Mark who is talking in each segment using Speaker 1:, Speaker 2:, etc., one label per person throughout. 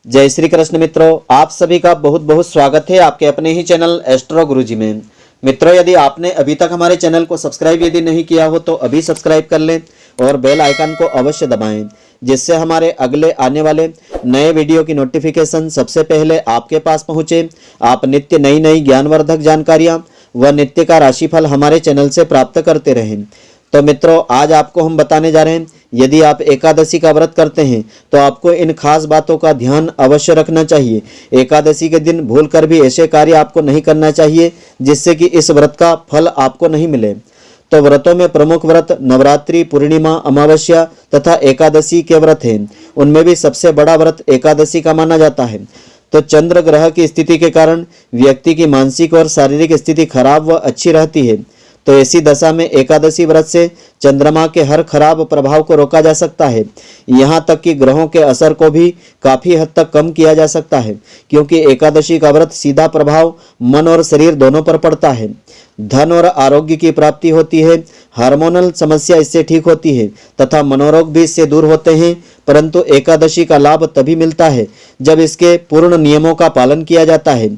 Speaker 1: जय श्री कृष्ण मित्रों, आप सभी का बहुत बहुत स्वागत है आपके अपने ही चैनल एस्ट्रो गुरुजी में। मित्रों, यदि आपने अभी तक हमारे चैनल को सब्सक्राइब यदि नहीं किया हो तो अभी सब्सक्राइब कर लें और बेल आइकन को अवश्य दबाएं, जिससे हमारे अगले आने वाले नए वीडियो की नोटिफिकेशन सबसे पहले आपके पास पहुंचे। आप नित्य नई नई ज्ञानवर्धक जानकारियां व नित्य का राशिफल हमारे चैनल से प्राप्त करते रहें। तो मित्रों, आज आपको हम बताने जा रहे हैं, यदि आप एकादशी का व्रत करते हैं तो आपको इन खास बातों का ध्यान अवश्य रखना चाहिए। एकादशी के दिन भूलकर भी ऐसे कार्य आपको नहीं करना चाहिए जिससे कि इस व्रत का फल आपको नहीं मिले। तो व्रतों में प्रमुख व्रत नवरात्रि, पूर्णिमा, अमावस्या तथा एकादशी के व्रत हैं। उनमें भी सबसे बड़ा व्रत एकादशी का माना जाता है। तो चंद्र ग्रह की स्थिति के कारण व्यक्ति की मानसिक और शारीरिक स्थिति खराब व अच्छी रहती है। तो ऐसी दशा में एकादशी व्रत से चंद्रमा के हर खराब प्रभाव को रोका जा सकता है। यहाँ तक कि ग्रहों के असर को भी काफी हद तक कम किया जा सकता है, क्योंकि एकादशी का व्रत सीधा प्रभाव मन और शरीर दोनों पर पड़ता है। धन और आरोग्य की प्राप्ति होती है, हार्मोनल समस्या इससे ठीक होती है तथा मनोरोग भी इससे दूर होते हैं। परंतु एकादशी का लाभ तभी मिलता है जब इसके पूर्ण नियमों का पालन किया जाता है।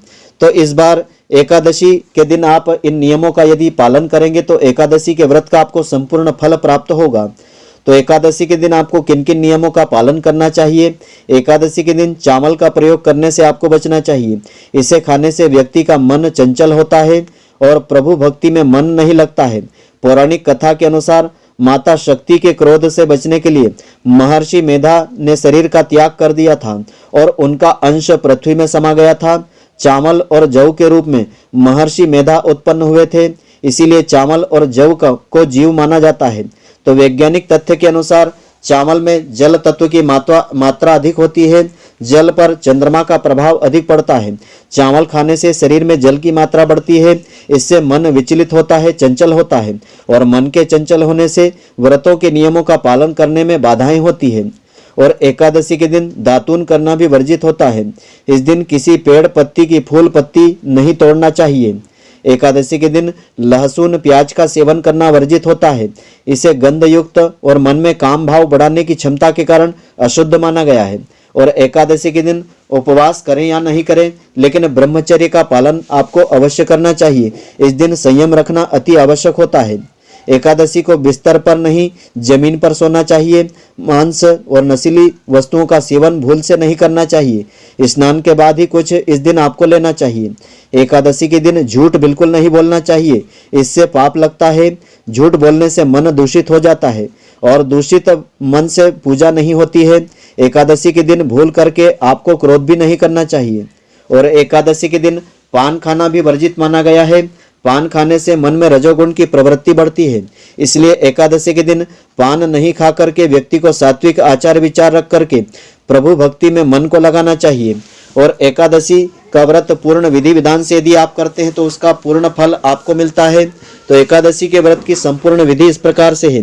Speaker 1: तो इस बार एकादशी के दिन आप इन नियमों का यदि पालन करेंगे तो एकादशी के व्रत का आपको संपूर्ण फल प्राप्त होगा। तो एकादशी के दिन आपको किन किन नियमों का पालन करना चाहिए? एकादशी के दिन चावल का प्रयोग करने से आपको बचना चाहिए। इसे खाने से व्यक्ति का मन चंचल होता है और प्रभु भक्ति में मन नहीं लगता है। पौराणिक कथा के अनुसार माता शक्ति के क्रोध से बचने के लिए महर्षि मेधा ने शरीर का त्याग कर दिया था और उनका अंश पृथ्वी में समा गया था। चावल और जौ के रूप में महर्षि मेधा उत्पन्न हुए थे, इसीलिए चावल और जौ को जीव माना जाता है। तो वैज्ञानिक तथ्य के अनुसार चावल में जल तत्व की मात्रा अधिक होती है। जल पर चंद्रमा का प्रभाव अधिक पड़ता है। चावल खाने से शरीर में जल की मात्रा बढ़ती है। इससे मन विचलित होता है, चंचल होता है और मन के चंचल होने से व्रतों के नियमों का पालन करने में बाधाएं होती है। और एकादशी के दिन दातून करना भी वर्जित होता है। इस दिन किसी पेड़ पत्ती की फूल पत्ती नहीं तोड़ना चाहिए। एकादशी के दिन लहसुन प्याज का सेवन करना वर्जित होता है। इसे गंध युक्त और मन में काम भाव बढ़ाने की क्षमता के कारण अशुद्ध माना गया है। और एकादशी के दिन उपवास करें या नहीं करें, लेकिन ब्रह्मचर्य का पालन आपको अवश्य करना चाहिए। इस दिन संयम रखना अति आवश्यक होता है। एकादशी को बिस्तर पर नहीं, जमीन पर सोना चाहिए। मांस और नशीली वस्तुओं का सेवन भूल से नहीं करना चाहिए। स्नान के बाद ही कुछ इस दिन आपको लेना चाहिए। एकादशी के दिन झूठ बिल्कुल नहीं बोलना चाहिए, इससे पाप लगता है। झूठ बोलने से मन दूषित हो जाता है और दूषित मन से पूजा नहीं होती है। एकादशी के दिन भूल करके आपको क्रोध भी नहीं करना चाहिए। और एकादशी के दिन पान खाना भी वर्जित माना गया है। पान खाने से मन में रजोगुण की प्रवृत्ति बढ़ती है, इसलिए एकादशी के दिन पान नहीं खा करके व्यक्ति को सात्विक आचार विचार रख करके प्रभु भक्ति में मन को लगाना चाहिए। और एकादशी का व्रत पूर्ण विधि विधान से यदि आप करते हैं तो उसका पूर्ण फल आपको मिलता है। तो एकादशी के व्रत की संपूर्ण विधि इस प्रकार से है।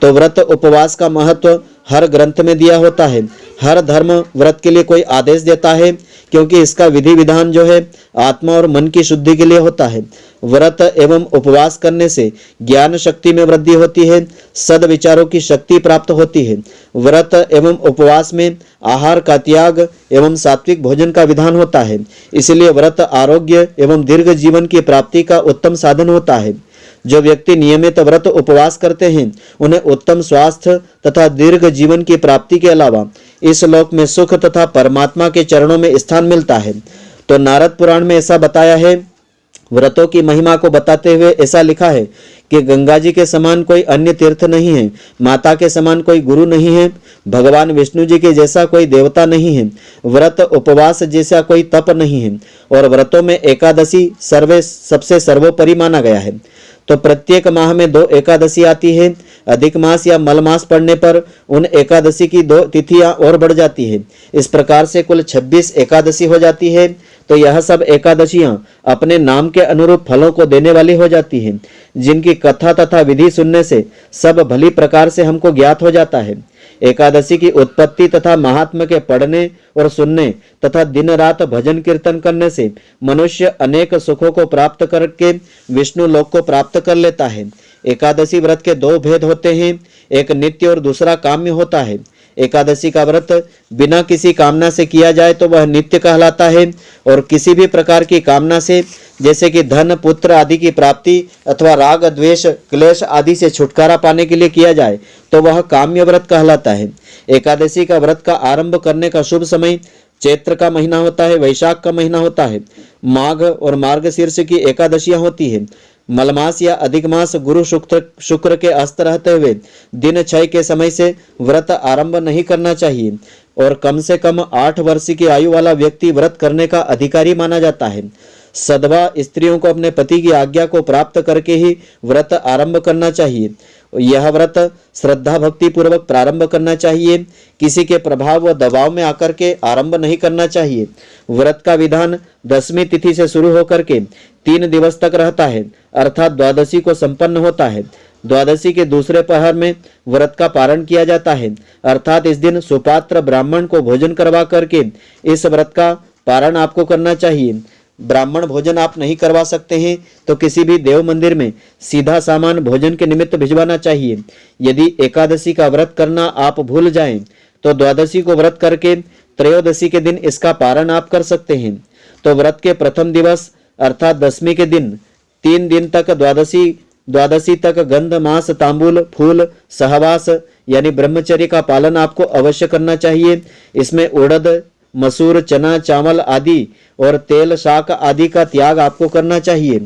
Speaker 1: तो व्रत उपवास का महत्व हर ग्रंथ में दिया होता है। हर धर्म व्रत के लिए कोई आदेश देता है, क्योंकि इसका विधि विधान जो है आत्मा और मन की शुद्धि के लिए होता है। व्रत एवं उपवास करने से ज्ञान शक्ति में वृद्धि होती है, सद्विचारों की शक्ति प्राप्त होती है। व्रत एवं उपवास में आहार का त्याग एवं सात्विक भोजन का विधान होता है। इसलिए व्रत आरोग्य एवं दीर्घ जीवन की प्राप्ति का उत्तम साधन होता है। जो व्यक्ति नियमित व्रत उपवास करते हैं उन्हें उत्तम स्वास्थ्य तथा दीर्घ जीवन की प्राप्ति के अलावा इस लोक में सुख तथा परमात्मा के चरणों में स्थान मिलता है। तो नारद पुराण में ऐसा बताया है। व्रतों की महिमा को बताते हुए ऐसा लिखा है कि गंगा जी के समान कोई अन्य तीर्थ नहीं है, माता के समान कोई गुरु नहीं है, भगवान विष्णु जी के जैसा कोई देवता नहीं है, व्रत उपवास जैसा कोई तप नहीं है। और व्रतों में एकादशी सबसे सर्वोपरि माना गया है। तो प्रत्येक माह में 2 एकादशी आती है। अधिक मास या मल मास पड़ने पर उन एकादशी की 2 तिथियां और बढ़ जाती है। इस प्रकार से कुल 26 एकादशी हो जाती है। तो यह सब एकादशियां अपने नाम के अनुरूप फलों को देने वाली हो जाती हैं, जिनकी कथा तथा विधि सुनने से सब भली प्रकार से हमको ज्ञात हो जाता है। एकादशी की उत्पत्ति तथा महात्म्य के पढ़ने और सुनने तथा दिन रात भजन कीर्तन करने से मनुष्य अनेक सुखों को प्राप्त करके विष्णु लोक को प्राप्त कर लेता है। एकादशी व्रत के 2 भेद होते हैं, एक नित्य और दूसरा काम्य होता है। एकादशी का व्रत बिना किसी कामना से किया जाए तो वह नित्य कहलाता है, और किसी भी प्रकार की कामना से, जैसे कि धन पुत्र आदि की प्राप्ति अथवा राग द्वेष क्लेश आदि से छुटकारा पाने के लिए किया जाए तो वह काम्य व्रत कहलाता है। एकादशी का व्रत का आरंभ करने का शुभ समय चैत्र का महीना होता है, वैशाख का महीना होता है, माघ और मार्गशीर्ष की एकादशियां होती है। मलमास या अधिक मास गुरु शुक्र के अस्त रहते हुए दिन 6 के समय से व्रत आरंभ नहीं करना चाहिए, और कम से कम 8 वर्ष की आयु वाला व्यक्ति व्रत करने का अधिकारी माना जाता है। सधवा स्त्रियों को अपने पति की आज्ञा को प्राप्त करके ही व्रत आरंभ करना चाहिए। यह व्रत श्रद्धा भक्ति पूर्वक प्रारंभ करना चाहिए, किसी के प्रभाव व दबाव में आकर के आरंभ नहीं करना चाहिए। व्रत का विधान 10वीं तिथि से शुरू होकर के 3 दिवस तक रहता है, अर्थात द्वादशी को संपन्न होता है। द्वादशी के दूसरे पहर में व्रत का पारण किया जाता है, अर्थात इस दिन सुपात्र ब्राह्मण को भोजन करवा करके इस व्रत का पारण आपको करना चाहिए। ब्राह्मण भोजन आप नहीं करवा सकते हैं तो किसी भी देव मंदिर में सीधा सामान भोजन के निमित्त भिजवाना चाहिए। यदि एकादशी का व्रत करना आप भूल जाएं तो द्वादशी को व्रत करके त्रयोदशी के दिन इसका पारण आप कर सकते हैं। तो व्रत के प्रथम दिवस अर्थात 10वीं के दिन 3 दिन तक द्वादशी तक गंध मांस तांबूल फूल सहवास यानी ब्रह्मचर्य का पालन आपको अवश्य करना चाहिए। इसमें उड़द मसूर चना चावल आदि और तेल शाक आदि का त्याग आपको करना चाहिए,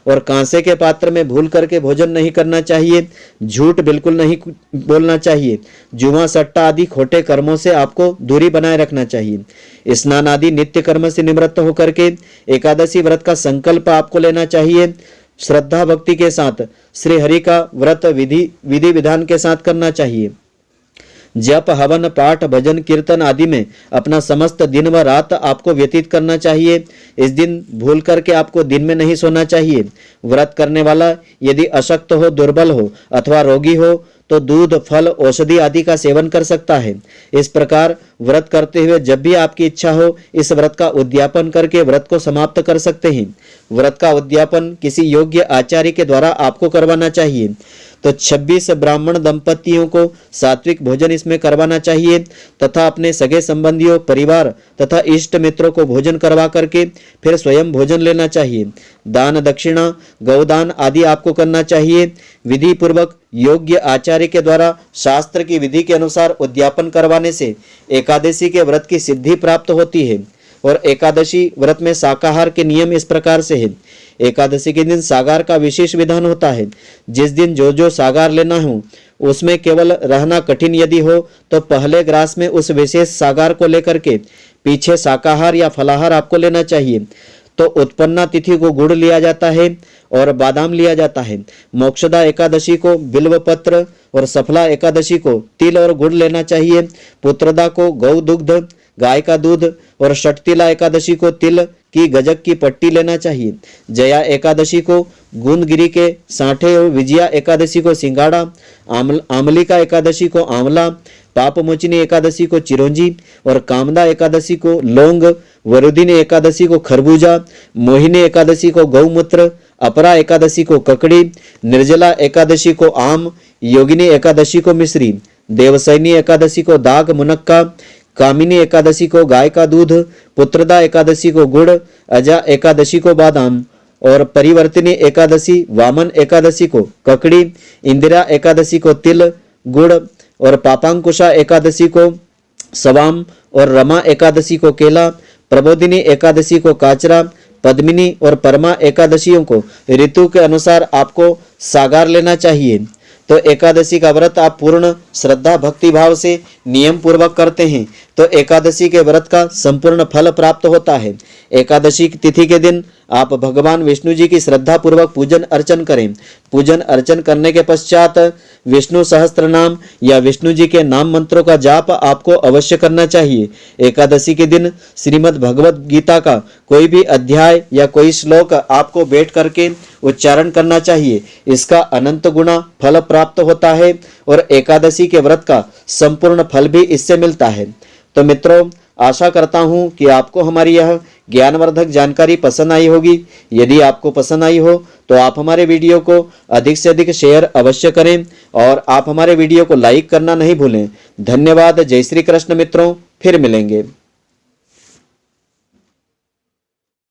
Speaker 1: और कांसे के पात्र में भूल करके भोजन नहीं करना चाहिए। झूठ बिल्कुल नहीं बोलना चाहिए। जुआ सट्टा आदि खोटे कर्मों से आपको दूरी बनाए रखना चाहिए। स्नान आदि नित्य कर्म से निवृत्त होकर के एकादशी व्रत का संकल्प आपको लेना चाहिए। श्रद्धा भक्ति के साथ श्री हरि का व्रत विधि विधान के साथ करना चाहिए। जप हवन पाठ भजन कीर्तन आदि में अपना समस्त दिन व रात आपको व्यतीत करना चाहिए। इस दिन भूल करके आपको दिन में नहीं सोना चाहिए। व्रत करने वाला यदि अशक्त हो दुर्बल हो अथवा रोगी हो तो दूध फल औषधि आदि का सेवन कर सकता है। इस प्रकार व्रत करते हुए जब भी आपकी इच्छा हो इस व्रत का उद्यापन करके व्रत को समाप्त कर सकते हैं। व्रत का उद्यापन किसी योग्य आचार्य के द्वारा आपको करवाना चाहिए। तो 26 ब्राह्मण दंपतियों को सात्विक भोजन इसमें करवाना चाहिए तथा अपने सगे संबंधियों परिवार तथा इष्ट मित्रों को भोजन करवा करके फिर स्वयं भोजन लेना चाहिए। दान दक्षिणा गौदान आदि आपको करना चाहिए। विधि पूर्वक योग्य आचार्य के द्वारा शास्त्र की विधि के अनुसार उद्यापन करवाने से एकादशी के व्रत की सिद्धि प्राप्त होती है। और एकादशी व्रत में शाकाहार के नियम इस प्रकार से है। एकादशी के दिन सागार का विशेष विधान होता है। जिस दिन जो सागार लेना हो उसमें केवल रहना कठिन यदि हो तो पहले ग्रास में उस विशेष सागार को लेकर के पीछे शाकाहार या फलाहार आपको लेना चाहिए। तो उत्पन्ना तिथि को गुड़ लिया जाता है और बादाम लिया जाता है। मोक्षदा एकादशी को बिल्व पत्र और सफला एकादशी को तिल और गुड़ लेना चाहिए। पुत्रदा को गौ दुग्ध गाय का दूध और षटतिला एकादशी को तिल की गजक की पट्टी लेना चाहिए। जया एकादशी को गुंदगिरी के सांठे और विजया एकादशी को सिंगाड़ा, आमलिका एकादशी को आंवला, पापमोचिनी एकादशी को चिरौंजी और कामदा एकादशी को लौंग, वरुदिनी एकादशी को खरबूजा, मोहिनी एकादशी को गौमूत्र, अपरा एकादशी को ककड़ी, निर्जला एकादशी को आम, योगिनी एकादशी को मिश्री, देवसैनी एकादशी को दाग मुनक्का, कामिनी एकादशी को गाय का दूध, पुत्रदा एकादशी को गुड़, अजा एकादशी को बादाम और परिवर्तिनी एकादशी वामन एकादशी को ककड़ी, इंदिरा एकादशी को तिल गुड़ और पापांकुशा एकादशी को सवाम और रमा एकादशी को केला, प्रबोधिनी एकादशी को काचरा, पद्मिनी और परमा एकादशियों को ऋतु के अनुसार आपको सागार लेना चाहिए। तो एकादशी का व्रत आप पूर्ण श्रद्धा भक्ति भाव से नियम पूर्वक करते हैं तो एकादशी के व्रत का संपूर्ण फल प्राप्त होता है। एकादशी की तिथि के दिन आप भगवान विष्णु जी की श्रद्धा पूर्वक पूजन अर्चन करें। पूजन अर्चन करने के पश्चात विष्णु सहस्त्र नाम या विष्णु जी के नाम मंत्रों का जाप आपको अवश्य करना चाहिए। एकादशी के दिन श्रीमद् भगवत गीता का कोई भी अध्याय या कोई श्लोक आपको बैठ करके उच्चारण करना चाहिए। इसका अनंत गुना फल प्राप्त होता है और एकादशी के व्रत का संपूर्ण फल भी इससे मिलता है। तो मित्रों, आशा करता हूं कि आपको हमारी यह ज्ञानवर्धक जानकारी पसंद आई होगी। यदि आपको पसंद आई हो तो आप हमारे वीडियो को अधिक से अधिक शेयर अवश्य करें और आप हमारे वीडियो को लाइक करना नहीं भूलें। धन्यवाद। जय श्री कृष्ण मित्रों, फिर मिलेंगे।